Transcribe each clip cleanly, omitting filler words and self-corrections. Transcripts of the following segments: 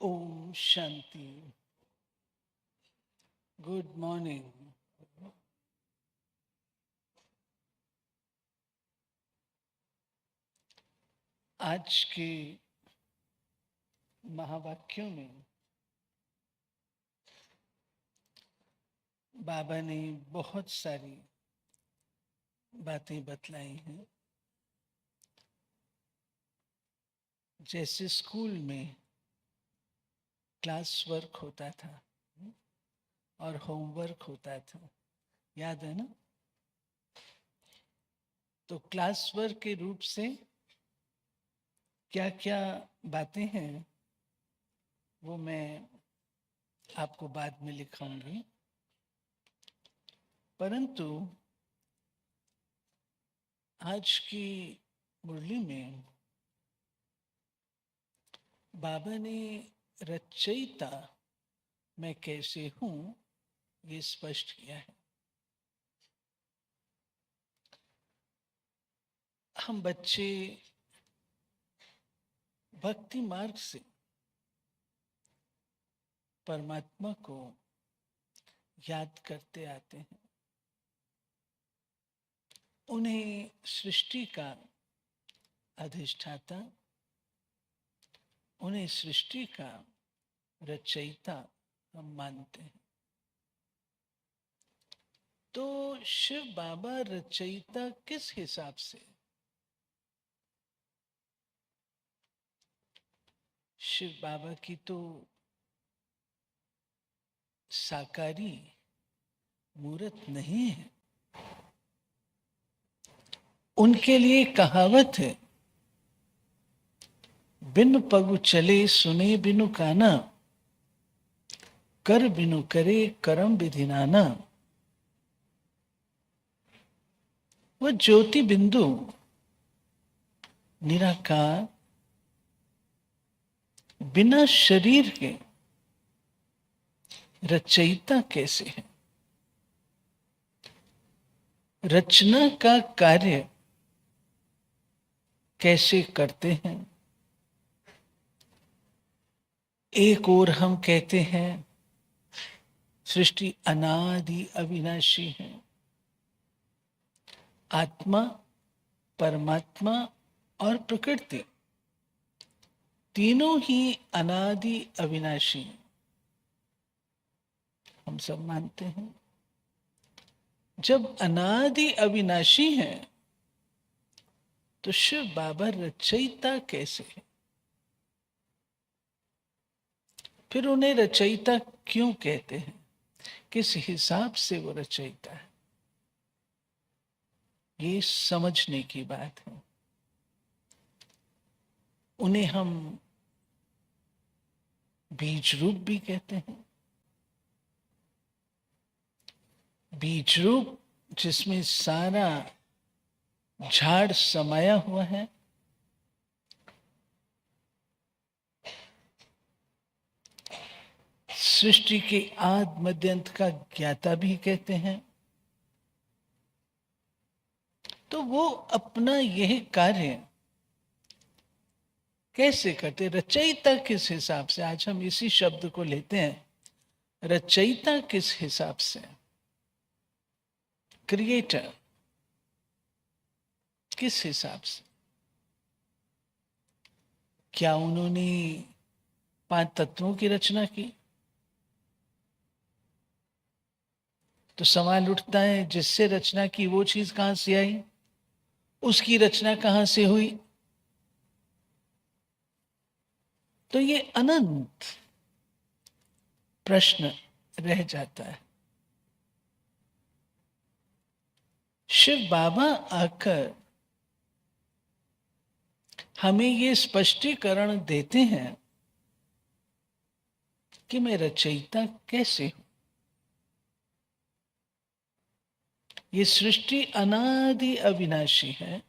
Om Shanti. Good morning. आज के महावाक्यों में बाबा ने बहुत सारी बातें बतलाई हैं। जैसे स्कूल में क्लास वर्क होता था और होमवर्क होता था, याद है ना? तो क्लास वर्क के रूप से क्या क्या बातें हैं वो मैं आपको बाद में लिखाऊंगी, परंतु आज की मुरली में बाबा ने रचयिता मैं कैसे हूं ये स्पष्ट किया है। हम बच्चे भक्ति मार्ग से परमात्मा को याद करते आते हैं। उन्हें सृष्टि का अधिष्ठाता, उन्हें सृष्टि का रचयिता हम मानते हैं। तो शिव बाबा रचयिता किस हिसाब से? शिव बाबा की तो साकारी मूर्त नहीं है। उनके लिए कहावत है, बिन पगु चले सुने बिनु काना, कर बिनु करे करम विधि नाना। वह ज्योति बिंदु निराकार बिना शरीर के रचयिता कैसे है? रचना का कार्य कैसे करते हैं? एक ओर हम कहते हैं सृष्टि अनादि अविनाशी है, आत्मा, परमात्मा और प्रकृति तीनों ही अनादि अविनाशी हैं। हम सब मानते हैं। जब अनादि अविनाशी है तो शिव बाबा रचयिता कैसे है? फिर उन्हें रचयिता क्यों कहते हैं? किस हिसाब से वो रचयिता है, ये समझने की बात है। उन्हें हम बीज रूप भी कहते हैं। बीज रूप जिसमें सारा झाड़ समाया हुआ है। सृष्टि के आद मध्य अंत का ज्ञाता भी कहते हैं। तो वो अपना यह कार्य कैसे करते? रचयिता किस हिसाब से? आज हम इसी शब्द को लेते हैं। रचयिता किस हिसाब से? क्रिएटर किस हिसाब से? क्या उन्होंने 5 तत्वों की रचना की? तो सवाल उठता है, जिससे रचना की वो चीज कहां से आई? उसकी रचना कहां से हुई? तो ये अनंत प्रश्न रह जाता है। शिव बाबा आकर हमें ये स्पष्टीकरण देते हैं कि मैं रचयिता कैसे हूं। ये सृष्टि अनादि अविनाशी है,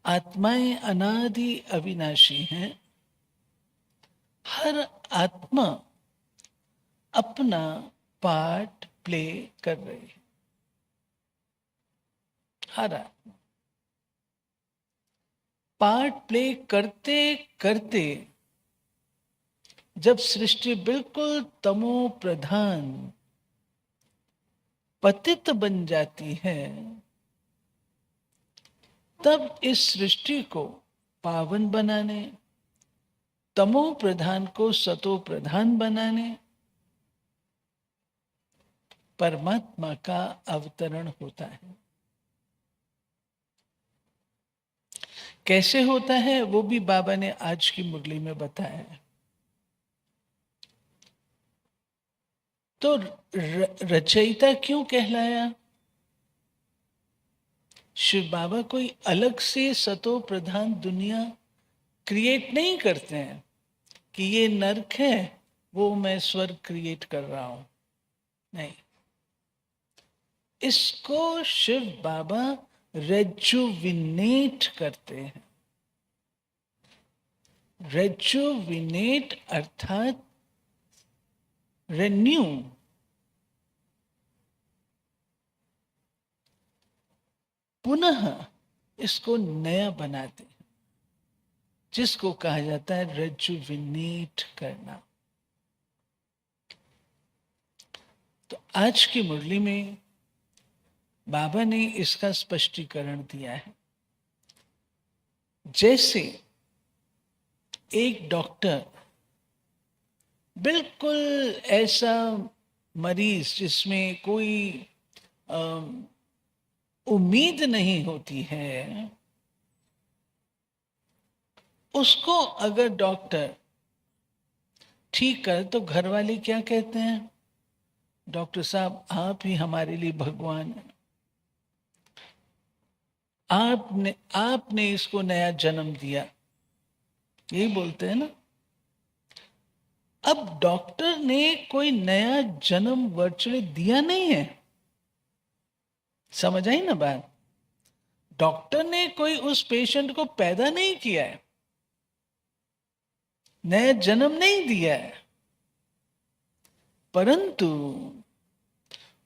आत्माएं अनादि अविनाशी हैं। हर आत्मा अपना पार्ट प्ले कर रही है। हर आत्मा पार्ट प्ले करते करते जब सृष्टि बिल्कुल तमो प्रधान पतित बन जाती है, तब इस सृष्टि को पावन बनाने, तमो प्रधान को सतो प्रधान बनाने परमात्मा का अवतरण होता है। कैसे होता है वो भी बाबा ने आज की मुरली में बताया है। तो रचयिता क्यों कहलाया? शिव बाबा कोई अलग से सतो प्रधान दुनिया क्रिएट नहीं करते हैं कि ये नरक है, वो मैं स्वर्ग क्रिएट कर रहा हूं। नहीं, इसको शिव बाबा रेजुविनेट करते हैं। रेजुविनेट अर्थात रेन्यू, पुनः इसको नया बनाते हैं, जिसको कहा जाता है रेजुविनेट करना। तो आज की मुरली में बाबा ने इसका स्पष्टीकरण दिया है। जैसे एक डॉक्टर बिल्कुल ऐसा मरीज जिसमें कोई उम्मीद नहीं होती है, उसको अगर डॉक्टर ठीक कर तो घर वाले क्या कहते हैं? डॉक्टर साहब आप ही हमारे लिए भगवान हैं, आपने इसको नया जन्म दिया, यही बोलते हैं ना। अब डॉक्टर ने कोई नया जन्म वर्चुअली दिया नहीं है, समझ आई ना बात? डॉक्टर ने कोई उस पेशेंट को पैदा नहीं किया है, नया जन्म नहीं दिया है, परंतु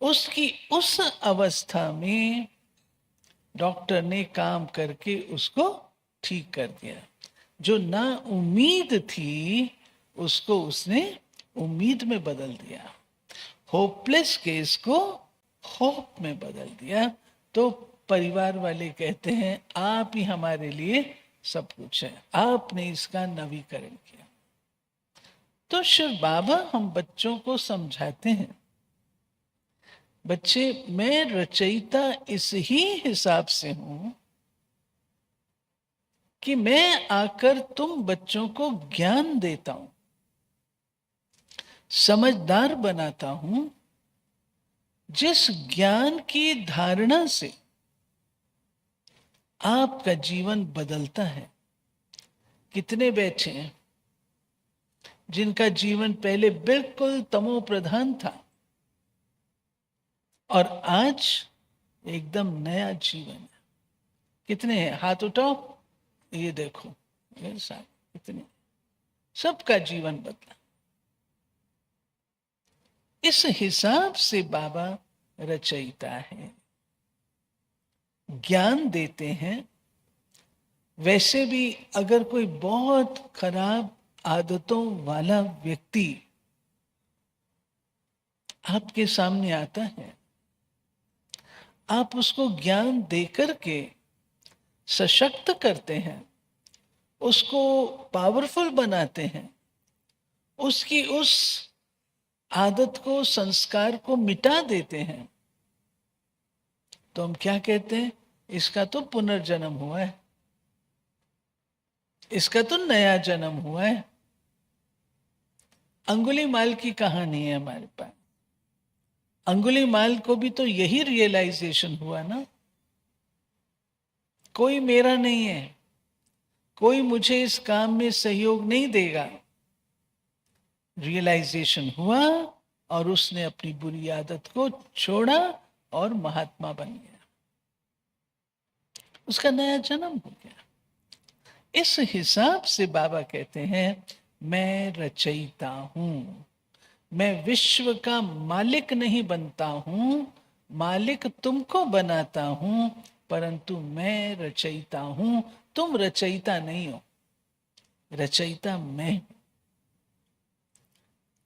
उसकी उस अवस्था में डॉक्टर ने काम करके उसको ठीक कर दिया। जो ना उम्मीद थी उसको उसने उम्मीद में बदल दिया, होपलेस केस को होप में बदल दिया। तो परिवार वाले कहते हैं आप ही हमारे लिए सब कुछ है, आपने इसका नवीकरण किया। तो शिव बाबा हम बच्चों को समझाते हैं, बच्चे मैं रचयिता इस ही हिसाब से हूं कि मैं आकर तुम बच्चों को ज्ञान देता हूं, समझदार बनाता हूं, जिस ज्ञान की धारणा से आपका जीवन बदलता है। कितने बैठे हैं जिनका जीवन पहले बिल्कुल तमो प्रधान था और आज एकदम नया जीवन है? कितने हैं? हाथ उठाओ, ये देखो मेरे साथ कितने, सबका जीवन बदला। इस हिसाब से बाबा रचयिता है, ज्ञान देते हैं। वैसे भी अगर कोई बहुत खराब आदतों वाला व्यक्ति आपके सामने आता है, आप उसको ज्ञान देकर के सशक्त करते हैं, उसको पावरफुल बनाते हैं, उसकी उस आदत को, संस्कार को मिटा देते हैं, तो हम क्या कहते हैं? इसका तो पुनर्जन्म हुआ है, इसका तो नया जन्म हुआ है। अंगुलीमाल की कहानी है हमारे पास। अंगुलीमाल को भी तो यही रियलाइजेशन हुआ ना, कोई मेरा नहीं है, कोई मुझे इस काम में सहयोग नहीं देगा। रियलाइजेशन हुआ और उसने अपनी बुरी आदत को छोड़ा और महात्मा बन गया, उसका नया जन्म हो गया। इस हिसाब से बाबा कहते हैं मैं रचयिता हूं, मैं विश्व का मालिक नहीं बनता हूं, मालिक तुमको बनाता हूं, परंतु मैं रचयिता हूं, तुम रचयिता नहीं हो, रचयिता मैं हूं।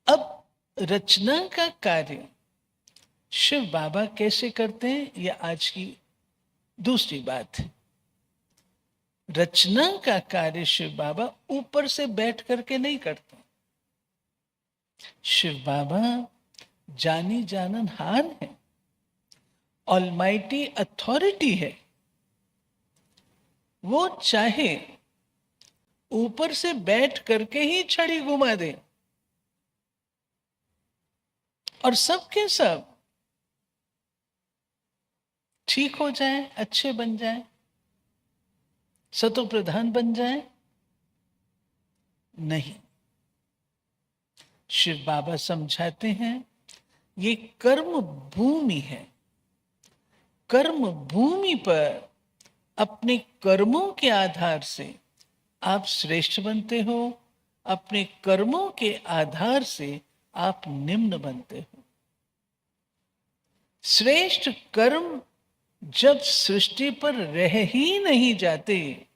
अब रचना का कार्य शिव बाबा कैसे करते हैं, यह आज की दूसरी बात है। रचना का कार्य शिव बाबा ऊपर से बैठ करके नहीं करते। शिव बाबा जानी जाननहार है, ऑलमाइटी अथॉरिटी है। वो चाहे ऊपर से बैठ करके ही छड़ी घुमा दे और सब के सब ठीक हो जाए, अच्छे बन जाए, सतो प्रधान बन जाए। नहीं, शिव बाबा समझाते हैं ये कर्म भूमि है। कर्म भूमि पर अपने कर्मों के आधार से आप श्रेष्ठ बनते हो, अपने कर्मों के आधार से आप निम्न बनते हो। श्रेष्ठ कर्म जब सृष्टि पर रह ही नहीं जाते,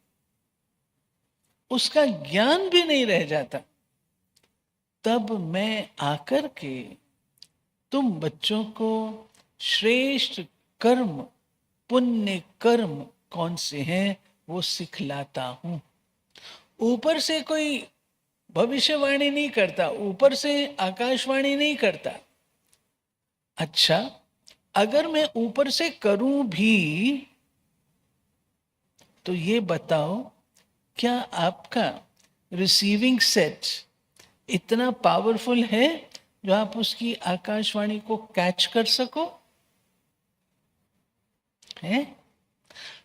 उसका ज्ञान भी नहीं रह जाता, तब मैं आकर के तुम बच्चों को श्रेष्ठ कर्म, पुण्य कर्म कौन से हैं वो सिखलाता हूं। ऊपर से कोई भविष्यवाणी नहीं करता, ऊपर से आकाशवाणी नहीं करता। अच्छा, अगर मैं ऊपर से करूं भी तो ये बताओ, क्या आपका रिसीविंग सेट इतना पावरफुल है जो आप उसकी आकाशवाणी को कैच कर सको? है?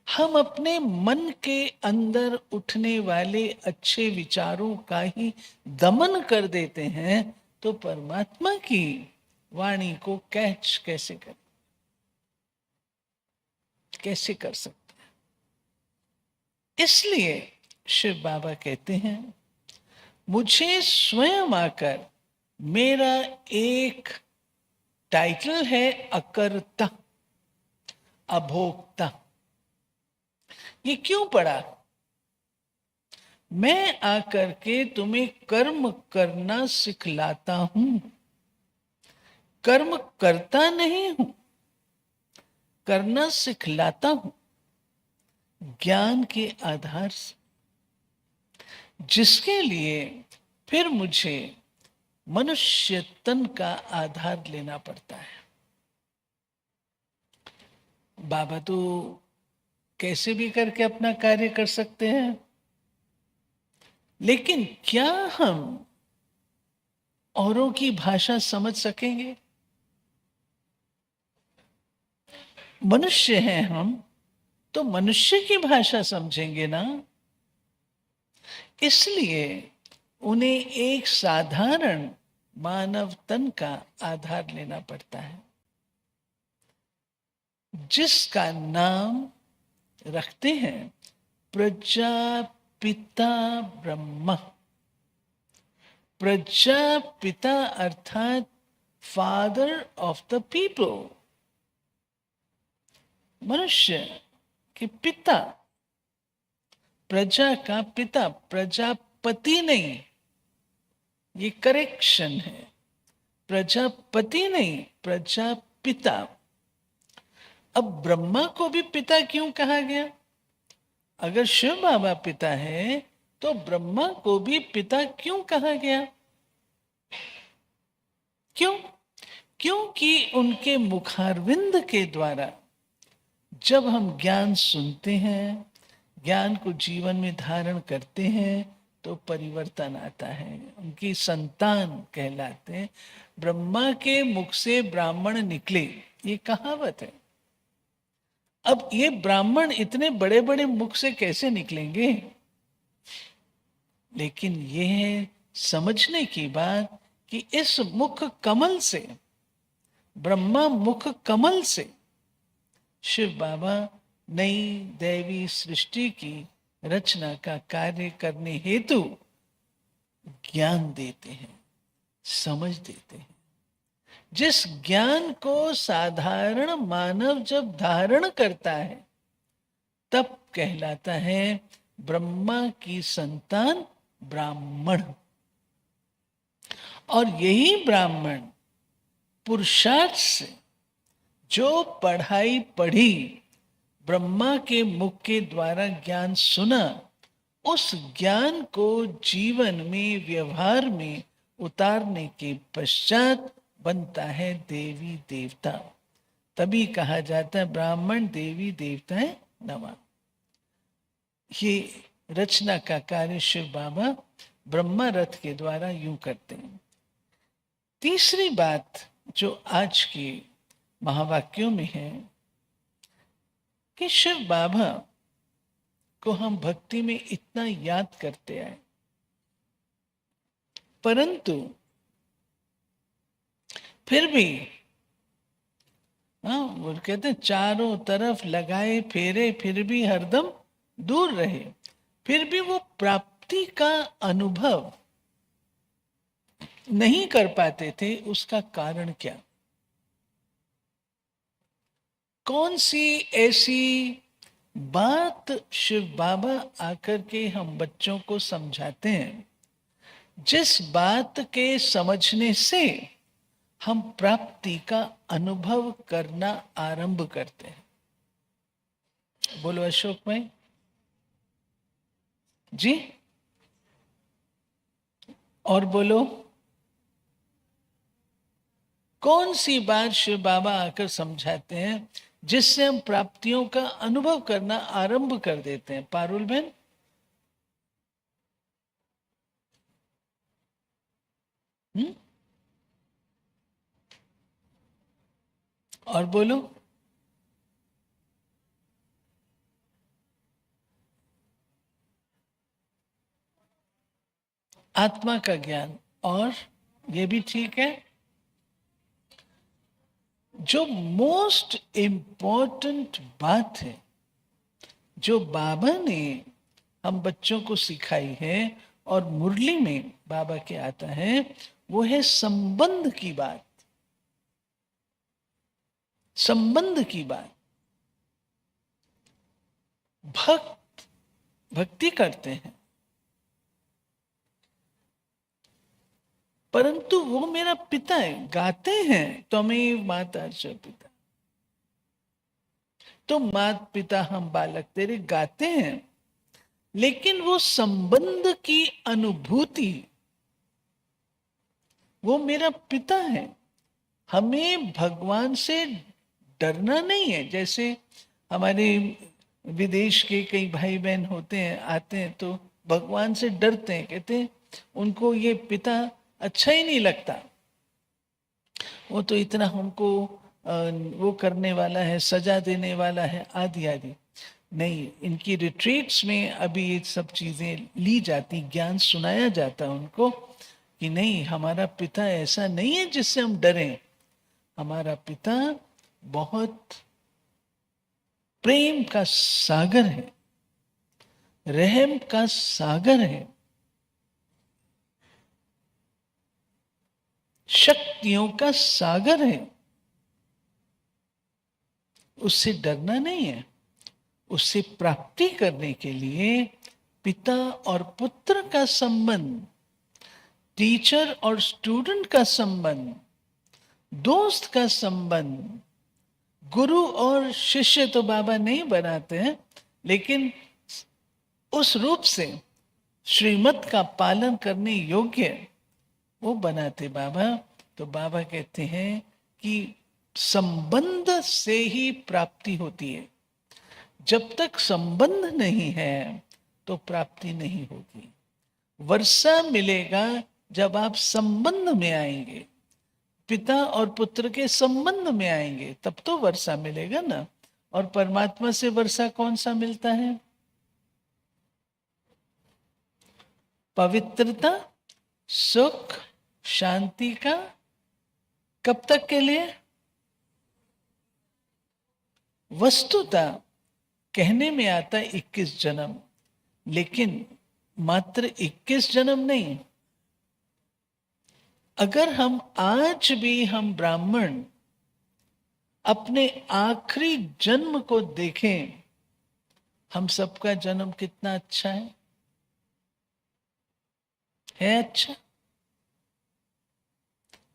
हम अपने मन के अंदर उठने वाले अच्छे विचारों का ही दमन कर देते हैं, तो परमात्मा की वाणी को कैच कैसे कर सकते हैं? इसलिए शिव बाबा कहते हैं, मुझे स्वयं आकर, मेरा एक टाइटल है अकर्ता, अभोक्ता। ये क्यों पड़ा? मैं आकर के तुम्हें कर्म करना सिखलाता हूं, कर्म करता नहीं हूं, करना सिखलाता हूं ज्ञान के आधार से, जिसके लिए फिर मुझे मनुष्य तन का आधार लेना पड़ता है। बाबा तो कैसे भी करके अपना कार्य कर सकते हैं, लेकिन क्या हम औरों की भाषा समझ सकेंगे? मनुष्य हैं हम, तो मनुष्य की भाषा समझेंगे ना। इसलिए उन्हें एक साधारण मानव तन का आधार लेना पड़ता है, जिसका नाम रखते हैं प्रजापिता ब्रह्मा। प्रजापिता अर्थात फादर ऑफ द पीपल, मनुष्य के पिता, प्रजा का पिता, प्रजापति नहीं, ये करेक्शन है, प्रजापति नहीं, प्रजापिता। अब ब्रह्मा को भी पिता क्यों कहा गया? अगर शिव बाबा पिता है तो ब्रह्मा को भी पिता क्यों कहा गया? क्यों? क्योंकि उनके मुखारविंद के द्वारा जब हम ज्ञान सुनते हैं, ज्ञान को जीवन में धारण करते हैं, तो परिवर्तन आता है। उनकी संतान कहलाते हैं। ब्रह्मा के मुख से ब्राह्मण निकले, ये कहावत है। अब ये ब्राह्मण इतने बड़े बड़े मुख से कैसे निकलेंगे? लेकिन ये है समझने की बात कि इस मुख कमल से, ब्रह्मा मुख कमल से शिव बाबा नई दैवी सृष्टि की रचना का कार्य करने हेतु ज्ञान देते हैं, समझ देते हैं। जिस ज्ञान को साधारण मानव जब धारण करता है, तब कहलाता है ब्रह्मा की संतान ब्राह्मण। और यही ब्राह्मण पुरुषार्थ से जो पढ़ाई पढ़ी, ब्रह्मा के मुख के द्वारा ज्ञान सुना, उस ज्ञान को जीवन में, व्यवहार में उतारने के पश्चात बनता है देवी देवता। तभी कहा जाता है ब्राह्मण देवी देवताएं नमः। ये रचना का कार्य शिव बाबा ब्रह्मा रथ के द्वारा यूं करते हैं। तीसरी बात जो आज के महावाक्यों में है कि शिव बाबा को हम भक्ति में इतना याद करते आए, परंतु फिर भी वो कहते हैं चारों तरफ लगाए फेरे फिर भी हरदम दूर रहे, फिर भी वो प्राप्ति का अनुभव नहीं कर पाते थे। उसका कारण क्या? कौन सी ऐसी बात शिव बाबा आकर के हम बच्चों को समझाते हैं, जिस बात के समझने से हम प्राप्ति का अनुभव करना आरंभ करते हैं? बोलो अशोक भाई जी, और बोलो कौन सी बात शिव बाबा आकर समझाते हैं जिससे हम प्राप्तियों का अनुभव करना आरंभ कर देते हैं? पारुल बहन, और बोलो आत्मा का ज्ञान, और ये भी ठीक है। जो मोस्ट इंपॉर्टेंट बात है जो बाबा ने हम बच्चों को सिखाई है और मुरली में बाबा के आता है, वो है संबंध की बात। संबंध की बात। भक्त भक्ति करते हैं, परंतु वो मेरा पिता है, गाते हैं त्वमेव माता च पिता। तो माता पिता हम बालक तेरे गाते हैं, लेकिन वो संबंध की अनुभूति, वो मेरा पिता है। हमें भगवान से डरना नहीं है। जैसे हमारे विदेश के कई भाई बहन होते हैं, आते हैं तो भगवान से डरते हैं, कहते हैं उनको ये पिता अच्छा ही नहीं लगता, वो तो इतना हमको वो करने वाला है, सजा देने वाला है, आदि आदि। नहीं, इनकी रिट्रीट्स में अभी ये सब चीजें ली जाती, ज्ञान सुनाया जाता है उनको कि नहीं, हमारा पिता ऐसा नहीं है जिससे हम डरें। हमारा पिता बहुत प्रेम का सागर है, रहम का सागर है, शक्तियों का सागर है। उससे डरना नहीं है। उससे प्राप्ति करने के लिए पिता और पुत्र का संबंध, टीचर और स्टूडेंट का संबंध, दोस्त का संबंध, गुरु और शिष्य तो बाबा नहीं बनाते हैं, लेकिन उस रूप से श्रीमत का पालन करने योग्य वो बनाते बाबा। तो बाबा कहते हैं कि संबंध से ही प्राप्ति होती है। जब तक संबंध नहीं है तो प्राप्ति नहीं होगी। वर्षा मिलेगा जब आप संबंध में आएंगे, पिता और पुत्र के संबंध में आएंगे, तब तो वर्षा मिलेगा ना। और परमात्मा से वर्षा कौन सा मिलता है? पवित्रता, सुख, शांति का। कब तक के लिए? वस्तुतः कहने में आता है 21 जन्म, लेकिन मात्र 21 जन्म नहीं। अगर हम आज भी हम ब्राह्मण अपने आखिरी जन्म को देखें, हम सबका जन्म कितना अच्छा है अच्छा?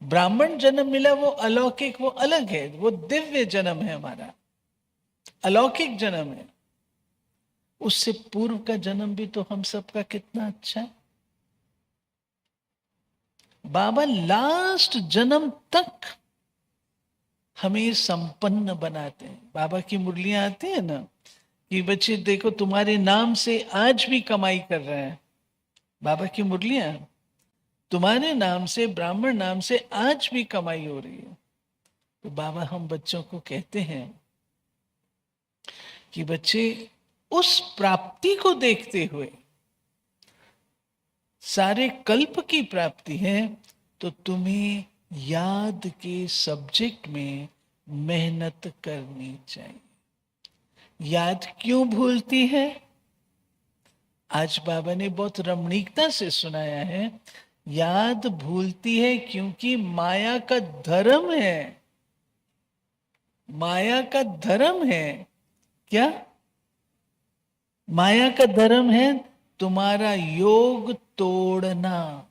ब्राह्मण जन्म मिला वो अलौकिक, वो अलग है, वो दिव्य जन्म है हमारा, अलौकिक जन्म है। उससे पूर्व का जन्म भी तो हम सबका कितना अच्छा है। बाबा लास्ट जन्म तक हमें संपन्न बनाते हैं। बाबा की मुरलियां आती है ना कि बच्चे देखो तुम्हारे नाम से आज भी कमाई कर रहे हैं। बाबा की मुरलियां, तुम्हारे नाम से, ब्राह्मण नाम से आज भी कमाई हो रही है। तो बाबा हम बच्चों को कहते हैं कि बच्चे उस प्राप्ति को देखते हुए, सारे कल्प की प्राप्ति है, तो तुम्हें याद के सब्जेक्ट में मेहनत करनी चाहिए। याद क्यों भूलती है? आज बाबा ने बहुत रमणीकता से सुनाया है। याद भूलती है क्योंकि माया का धर्म है। माया का धर्म है क्या? माया का धर्म है तुम्हारा योग तोड़ना।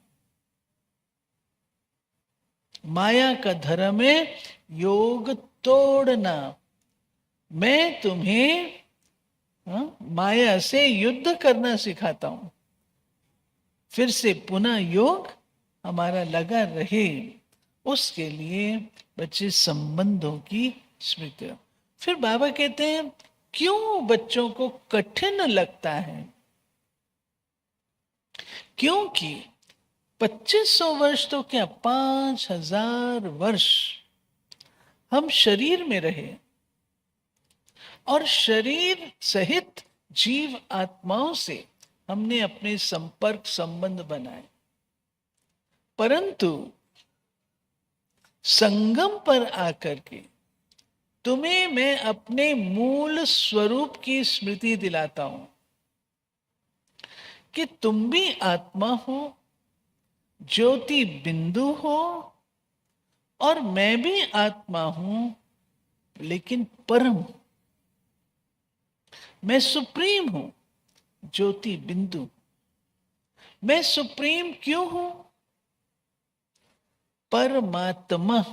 माया का धर्म है योग तोड़ना। मैं तुम्हें माया से युद्ध करना सिखाता हूं, फिर से पुनः योग हमारा लगा रहे, उसके लिए बच्चे संबंधों की स्मृति। फिर बाबा कहते हैं क्यों बच्चों को कठिन लगता है? क्योंकि 2500 वर्ष तो क्या, 5000 वर्ष हम शरीर में रहे और शरीर सहित जीव आत्माओं से हमने अपने संपर्क संबंध बनाए, परंतु संगम पर आकर के तुम्हें मैं अपने मूल स्वरूप की स्मृति दिलाता हूं कि तुम भी आत्मा हो, ज्योति बिंदु हो, और मैं भी आत्मा हूं, लेकिन परम। मैं सुप्रीम हूं, ज्योति बिंदु। मैं सुप्रीम क्यों हूं? परमात्मा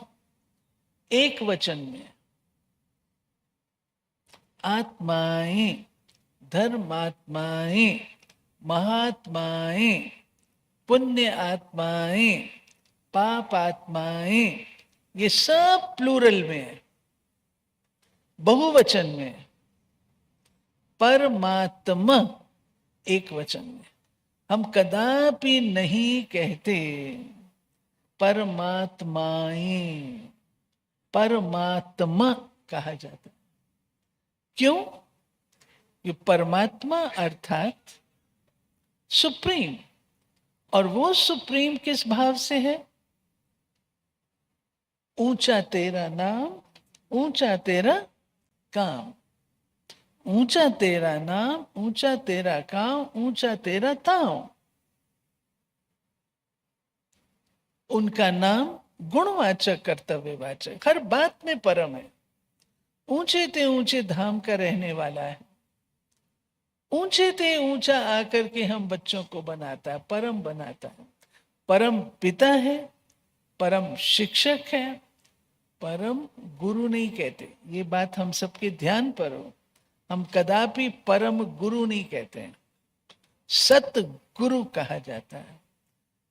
एक वचन में, आत्माएं, धर्मात्माएं, महात्माएं, पुण्य आत्माएं, पाप आत्माएं, ये सब प्लूरल में है, बहुवचन में। परमात्मा एक वचन में। हम कदापि नहीं कहते परमात्माएं, परमात्मा कहा जाता है। क्यों? ये परमात्मा अर्थात सुप्रीम, और वो सुप्रीम किस भाव से है? ऊंचा तेरा नाम, ऊंचा तेरा काम। ऊंचा तेरा नाम, ऊंचा तेरा काम, ऊंचा तेरा ताव। उनका नाम गुणवाचक, कर्तव्यवाचक, हर बात में परम है। ऊंचे ते ऊंचे धाम का रहने वाला है। ऊंचे ते ऊंचा आकर के हम बच्चों को बनाता है, परम बनाता है। परम पिता है, परम शिक्षक है, परम गुरु नहीं कहते। ये बात हम सबके ध्यान पर हो। हम कदापि परम गुरु नहीं कहते हैं, सत गुरु कहा जाता है।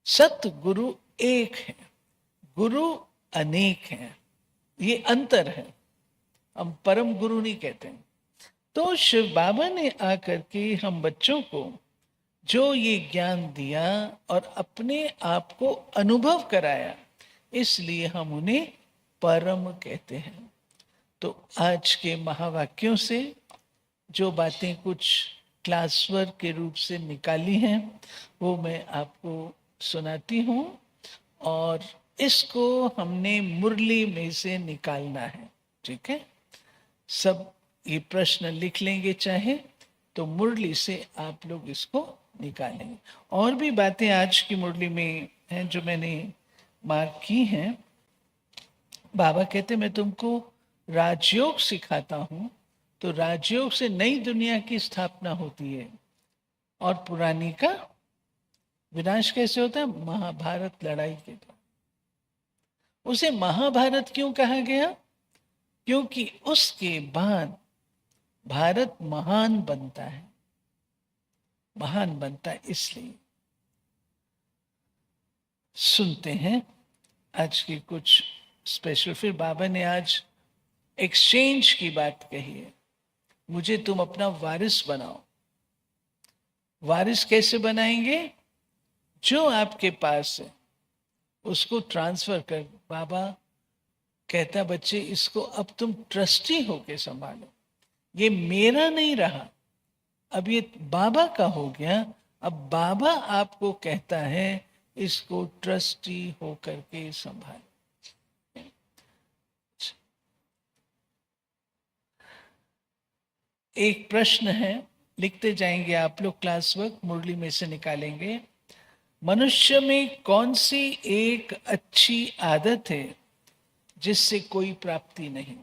सत गुरु एक है, गुरु अनेक है, ये अंतर है। हम परम गुरु नहीं कहते हैं। तो शिव बाबा ने आकर के हम बच्चों को जो ये ज्ञान दिया और अपने आप को अनुभव कराया, इसलिए हम उन्हें परम कहते हैं। तो आज के महावाक्यों से जो बातें कुछ क्लास वर्क के रूप से निकाली हैं, वो मैं आपको सुनाती हूँ, और इसको हमने मुरली में से निकालना है। ठीक है? सब ये प्रश्न लिख लेंगे चाहे तो, मुरली से आप लोग इसको निकालेंगे। और भी बातें आज की मुरली में हैं जो मैंने मार्क की हैं। बाबा कहते मैं तुमको राजयोग सिखाता हूं, तो राजयोग से नई दुनिया की स्थापना होती है और पुरानी का विनाश कैसे होता है? महाभारत लड़ाई के द्वारा। उसे महाभारत क्यों कहा गया? क्योंकि उसके बाद भारत महान बनता है, महान बनता है इसलिए। सुनते हैं आज की कुछ स्पेशल। फिर बाबा ने आज एक्सचेंज की बात कही है, मुझे तुम अपना वारिस बनाओ। वारिस कैसे बनाएंगे? जो आपके पास है उसको ट्रांसफर कर। बाबा कहता बच्चे इसको अब तुम ट्रस्टी होके संभालो, ये मेरा नहीं रहा, अब ये बाबा का हो गया। अब बाबा आपको कहता है इसको ट्रस्टी होकर के संभालो। एक प्रश्न है, लिखते जाएंगे आप लोग, क्लास वर्क मुरली में से निकालेंगे। मनुष्य में कौन सी एक अच्छी आदत है जिससे कोई प्राप्ति नहीं?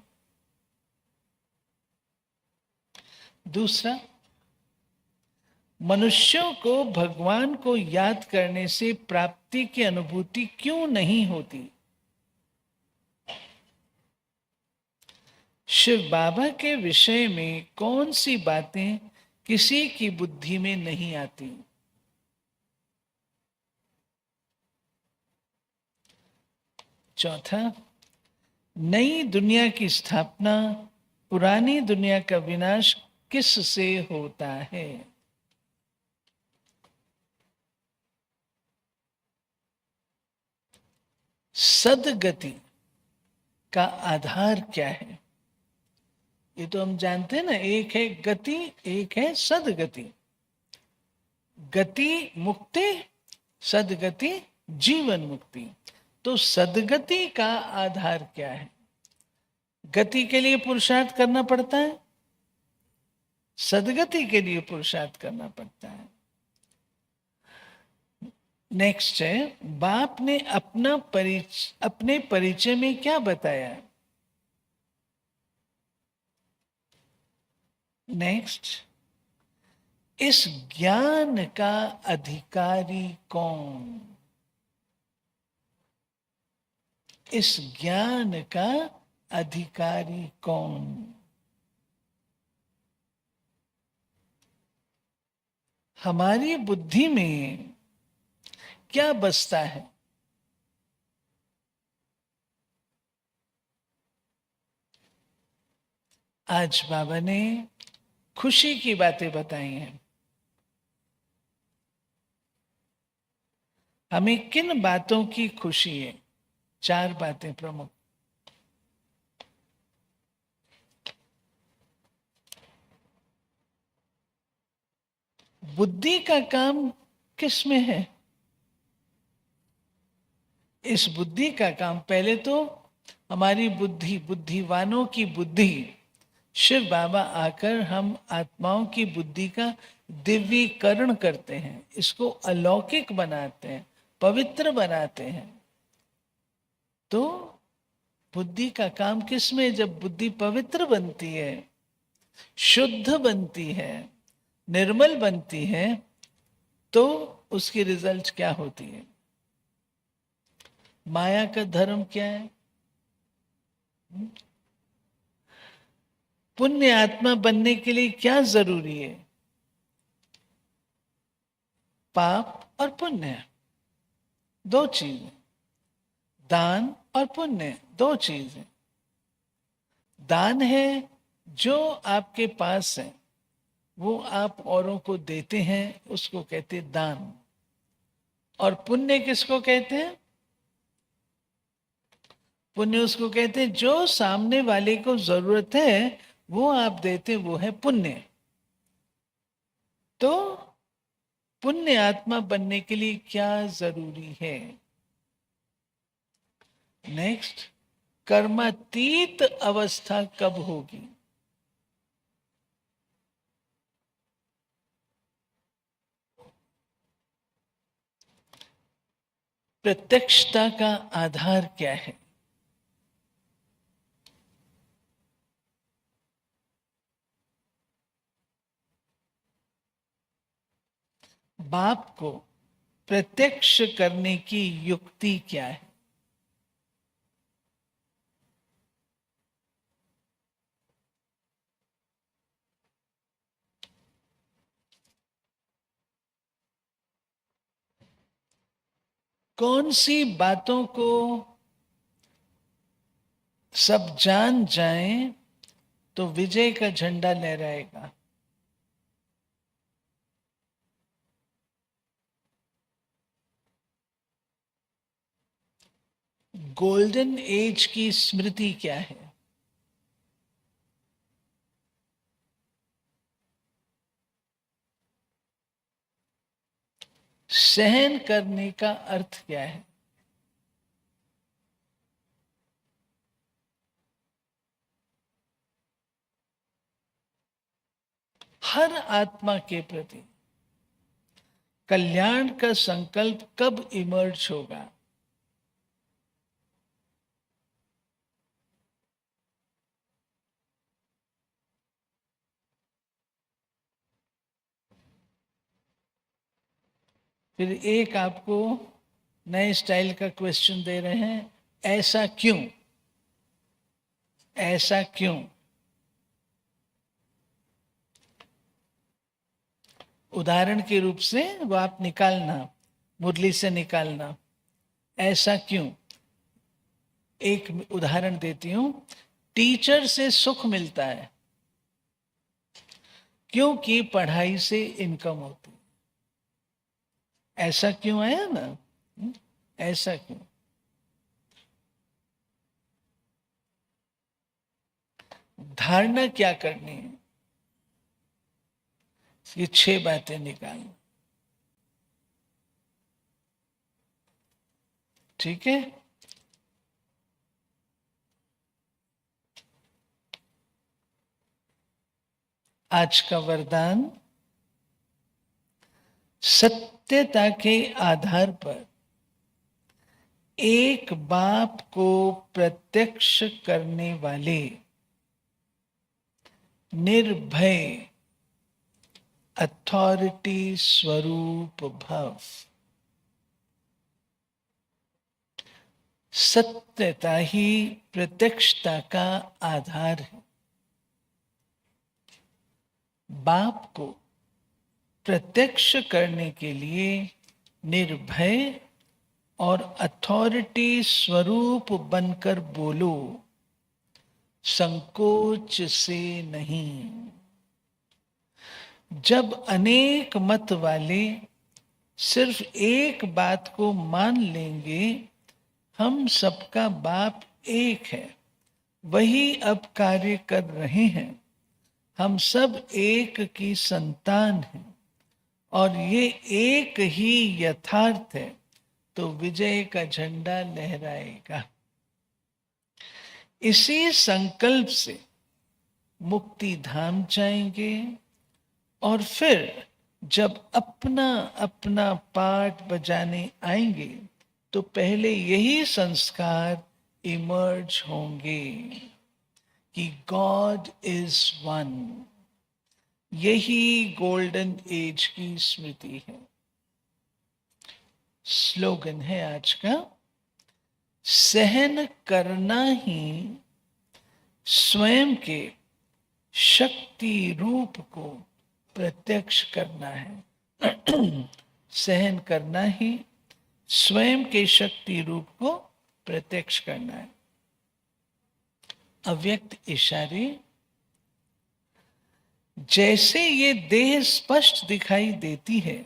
दूसरा, मनुष्यों को भगवान को याद करने से प्राप्ति की अनुभूति क्यों नहीं होती? शिव बाबा के विषय में कौन सी बातें किसी की बुद्धि में नहीं आती? चौथा, नई दुनिया की स्थापना, पुरानी दुनिया का विनाश किससे होता है? सदगति का आधार क्या है? ये तो हम जानते हैं ना, एक है गति, एक है सदगति। गति मुक्ति, सदगति जीवन मुक्ति। तो सदगति का आधार क्या है? गति के लिए पुरुषार्थ करना पड़ता है, सदगति के लिए पुरुषार्थ करना पड़ता है। नेक्स्ट है, बाप ने अपने परिचय में क्या बताया? नेक्स्ट, इस ज्ञान का अधिकारी कौन? इस ज्ञान का अधिकारी कौन? हमारी बुद्धि में क्या बसता है? आज बाबा ने खुशी की बातें बताई हैं। हमें किन बातों की खुशी है? 4 बातें प्रमुख। बुद्धि का काम किस में है? इस बुद्धि का काम, पहले तो हमारी बुद्धि, बुद्धिवानों की बुद्धि, शिव बाबा आकर हम आत्माओं की बुद्धि का दिव्यीकरण करते हैं, इसको अलौकिक बनाते हैं, पवित्र बनाते हैं। तो बुद्धि का काम किसमें? जब बुद्धि पवित्र बनती है, शुद्ध बनती है, निर्मल बनती है, तो उसकी रिजल्ट क्या होती है? माया का धर्म क्या है? पुण्य आत्मा बनने के लिए क्या जरूरी है? पाप और पुण्य, 2 चीजें। दान और पुण्य, 2 चीजें। दान है जो आपके पास है, वो आप औरों को देते हैं, उसको कहते हैं दान। और पुण्य किसको कहते हैं? पुण्य उसको कहते हैं जो सामने वाले को जरूरत है वो आप देते, वो है पुण्य। तो पुण्य आत्मा बनने के लिए क्या जरूरी है? नेक्स्ट, कर्मातीत अवस्था कब होगी? प्रत्यक्षता का आधार क्या है? बाप को प्रत्यक्ष करने की युक्ति क्या है? कौन सी बातों को सब जान जाएं तो विजय का झंडा लहराएगा। गोल्डन एज की स्मृति क्या है? सहन करने का अर्थ क्या है? हर आत्मा के प्रति कल्याण का संकल्प कब इमर्ज होगा? फिर एक आपको नए स्टाइल का क्वेश्चन दे रहे हैं, ऐसा क्यों? ऐसा क्यों? उदाहरण के रूप से वो आप निकालना, मुरली से निकालना, ऐसा क्यों। एक उदाहरण देती हूं, टीचर से सुख मिलता है क्योंकि पढ़ाई से इनकम होती है। ऐसा क्यों आया ना? ऐसा क्यों? धारणा क्या करनी है? ये 6 बातें निकालना। ठीक है। आज का वरदान, सत्यता के आधार पर एक बाप को प्रत्यक्ष करने वाले निर्भय अथॉरिटी स्वरूप भव। सत्यता ही प्रत्यक्षता का आधार है। बाप को प्रत्यक्ष करने के लिए निर्भय और अथॉरिटी स्वरूप बनकर बोलो, संकोच से नहीं। जब अनेक मत वाले सिर्फ एक बात को मान लेंगे, हम सबका बाप एक है, वही अब कार्य कर रहे हैं, हम सब एक की संतान हैं और ये एक ही यथार्थ है, तो विजय का झंडा लहराएगा। इसी संकल्प से मुक्ति धाम जाएंगे और फिर जब अपना अपना पार्ट बजाने आएंगे तो पहले यही संस्कार इमर्ज होंगे कि गॉड इज वन। यही गोल्डन एज की स्मृति है। स्लोगन है आज का, सहन करना ही स्वयं के शक्ति रूप को प्रत्यक्ष करना है। सहन करना ही स्वयं के शक्ति रूप को प्रत्यक्ष करना है। अव्यक्त इशारे, जैसे ये देह स्पष्ट दिखाई देती है,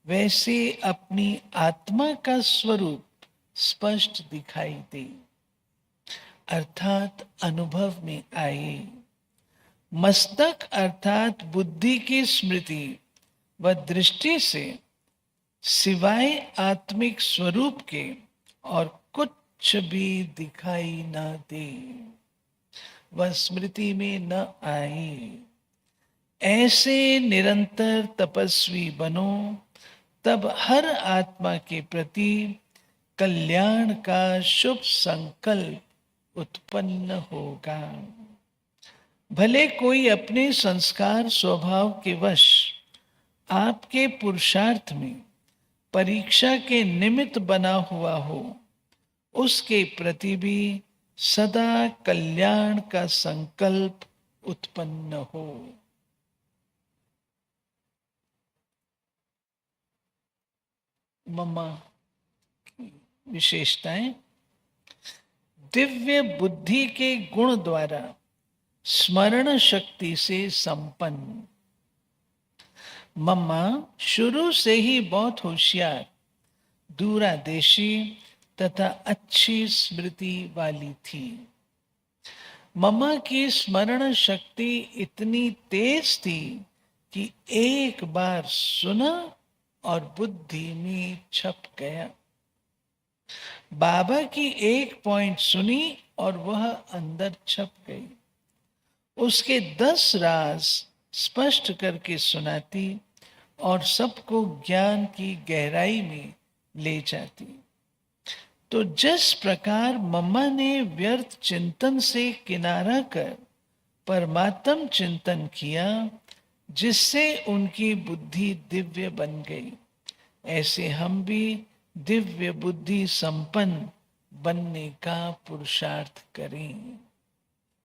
वैसे अपनी आत्मा का स्वरूप स्पष्ट दिखाई दे, अर्थात अनुभव में आए। मस्तक अर्थात बुद्धि की स्मृति व दृष्टि से सिवाय आत्मिक स्वरूप के और कुछ भी दिखाई न दे, वह स्मृति में न आए। ऐसे निरंतर तपस्वी बनो, तब हर आत्मा के प्रति कल्याण का शुभ संकल्प उत्पन्न होगा। भले कोई अपने संस्कार स्वभाव के वश आपके पुरुषार्थ में परीक्षा के निमित्त बना हुआ हो, उसके प्रति भी सदा कल्याण का संकल्प उत्पन्न हो। मम्मा विशेषताएं। दिव्य बुद्धि के गुण द्वारा स्मरण शक्ति से संपन्न। मम्मा शुरू से ही बहुत होशियार, दूरदेशी तथा अच्छी स्मृति वाली थी। मम्मा की स्मरण शक्ति इतनी तेज थी कि एक बार सुना और बुद्धि में छप गया। बाबा की एक पॉइंट सुनी और वह अंदर छप गई। उसके 10 राज स्पष्ट करके सुनाती और सबको ज्ञान की गहराई में ले जाती। तो जिस प्रकार मम्मा ने व्यर्थ चिंतन से किनारा कर परमात्म चिंतन किया, जिससे उनकी बुद्धि दिव्य बन गई, ऐसे हम भी दिव्य बुद्धि संपन्न बनने का पुरुषार्थ करें।